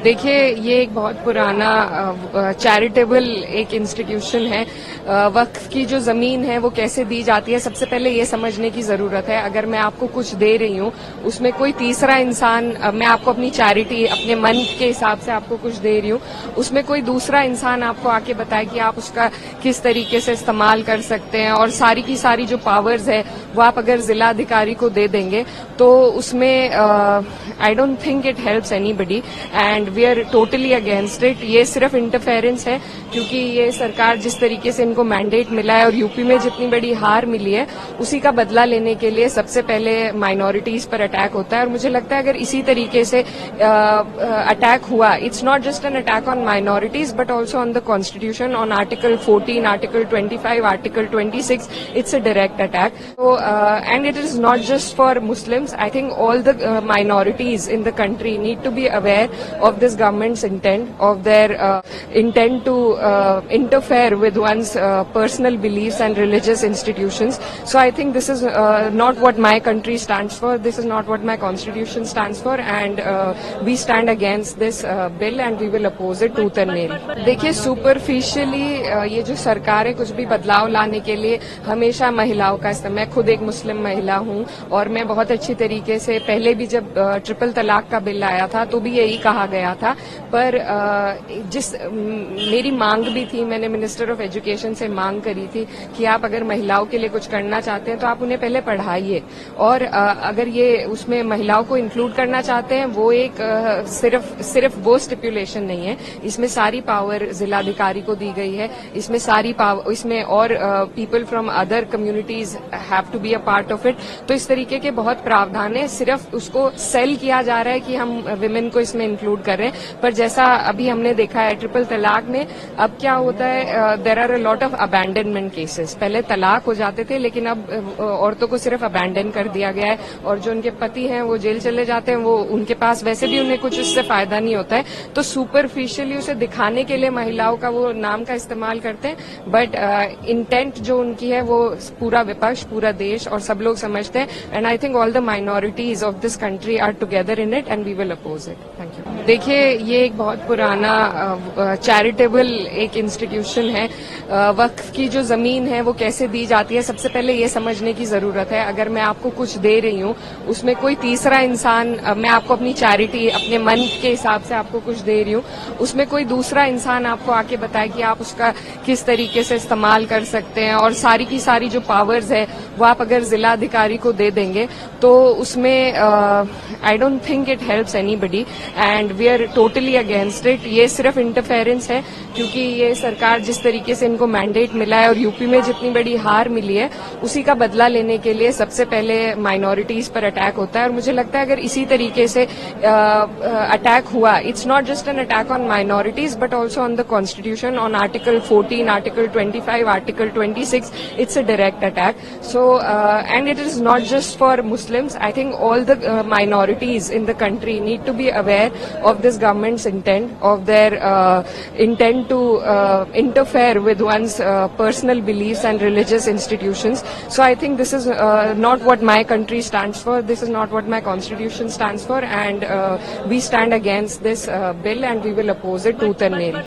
देखिए, ये एक बहुत पुराना चैरिटेबल एक इंस्टीट्यूशन है। वक्फ की जो जमीन है वो कैसे दी जाती है, सबसे पहले ये समझने की जरूरत है। अगर मैं आपको कुछ दे रही हूँ, उसमें कोई तीसरा इंसान, मैं आपको अपनी चैरिटी अपने मन के हिसाब से आपको कुछ दे रही हूँ, उसमें कोई दूसरा इंसान आपको आके बताए कि आप उसका किस तरीके से इस्तेमाल कर सकते हैं, और सारी की सारी जो पावर्स है वो आप अगर जिला अधिकारी को दे देंगे तो उसमें I don't think it helps anybody and we are totally against it. ये सिर्फ इंटरफेरेंस है, क्योंकि ये सरकार जिस तरीके से इनको मैंडेट मिला है और यूपी में जितनी बड़ी हार मिली है उसी का बदला लेने के लिए सबसे पहले माइनॉरिटीज पर अटैक होता है। और मुझे लगता है अगर इसी तरीके से अटैक हुआ, it's not just an attack on minorities but also on the constitution, on article 14, article 25, article 26, it's a direct attack. So, and it is not just for Muslims. I think all the minorities in the country need to be aware of this government's intent, of their intent to interfere with one's personal beliefs and religious institutions. So I think this is not what my country stands for. This is not what my constitution stands for, and we stand against this bill and we will oppose it tooth and nail. देखिए, superficially ये जो सरकार है कुछ भी बदलाव लाने के लिए हमेशा महिलाओं का इस्तेमाल, मैं खुद एक मुस्लिम महिला हूं और मैं बहुत अच्छी तरीके से पहले भी जब ट्रिपल तलाक का बिल आया था तो भी यही कहा गया था, पर मेरी मांग भी थी, मैंने मिनिस्टर ऑफ एजुकेशन से मांग करी थी कि आप अगर महिलाओं के लिए कुछ करना चाहते हैं तो आप उन्हें पहले पढ़ाइए, और अगर ये उसमें महिलाओं को इंक्लूड करना चाहते हैं वो एक सिर्फ वो स्टिपुलेशन नहीं है, इसमें सारी पावर जिलाधिकारी को दी गई है, इसमें सारी पावर, इसमें और people from other communities have to be a part of it. तो इस तरीके के बहुत प्रावधान है, सिर्फ उसको सेल किया जा रहा है कि हम विमेन को इसमें इंक्लूड कर रहे हैं, पर जैसा अभी हमने देखा है ट्रिपल तलाक में अब क्या होता है, there are a lot of abandonment cases. पहले तलाक हो जाते थे लेकिन अब औरतों को सिर्फ अबैंडन कर दिया गया है, और जो उनके पति हैं वो जेल चले जाते हैं, वो उनके पास वैसे भी उन्हें कुछ उससे फायदा नहीं होता है, तो सुपरफिशियली उसे दिखाने के लिए महिलाओं का वो नाम का इस्तेमाल करते हैं, बट इंटेंट जो उनकी है वो पूरा विपक्ष, पूरा देश और सब लोग समझते हैं, and I think all the minorities of this country are together in it and we will oppose it. Thank you. देखिए, ये एक बहुत पुराना चैरिटेबल एक इंस्टीट्यूशन है। वक्फ की जो जमीन है वो कैसे दी जाती है, सबसे पहले ये समझने की जरूरत है। अगर मैं आपको कुछ दे रही हूँ, उसमें कोई तीसरा इंसान, मैं आपको अपनी चैरिटी अपने मन के हिसाब से आपको कुछ दे रही हूँ, उसमें कोई दूसरा इंसान आपको आके बताए कि आप उसका किस तरीके से इस्तेमाल कर सकते हैं, और सारी की सारी जो पावर्स है वो आप अगर जिला अधिकारी को दे देंगे तो उसमें I don't think it helps anybody and we are totally against it. ये सिर्फ इंटरफेरेंस है, क्योंकि ये सरकार जिस तरीके से इनको मैंडेट मिला है और यूपी में जितनी बड़ी हार मिली है उसी का बदला लेने के लिए सबसे पहले माइनॉरिटीज पर अटैक होता है। और मुझे लगता है अगर इसी तरीके से अटैक हुआ, it's not just an attack on minorities but also on the constitution, on article 14, article 25, article 26, it's a direct attack. So, and it is not just for Muslims. I think all the minorities in the country need to be aware of this government's intent, of their intent to interfere with one's personal beliefs and religious institutions. So I think this is not what my country stands for. This is not what my constitution stands for, and we stand against this bill and we will oppose it tooth and nail.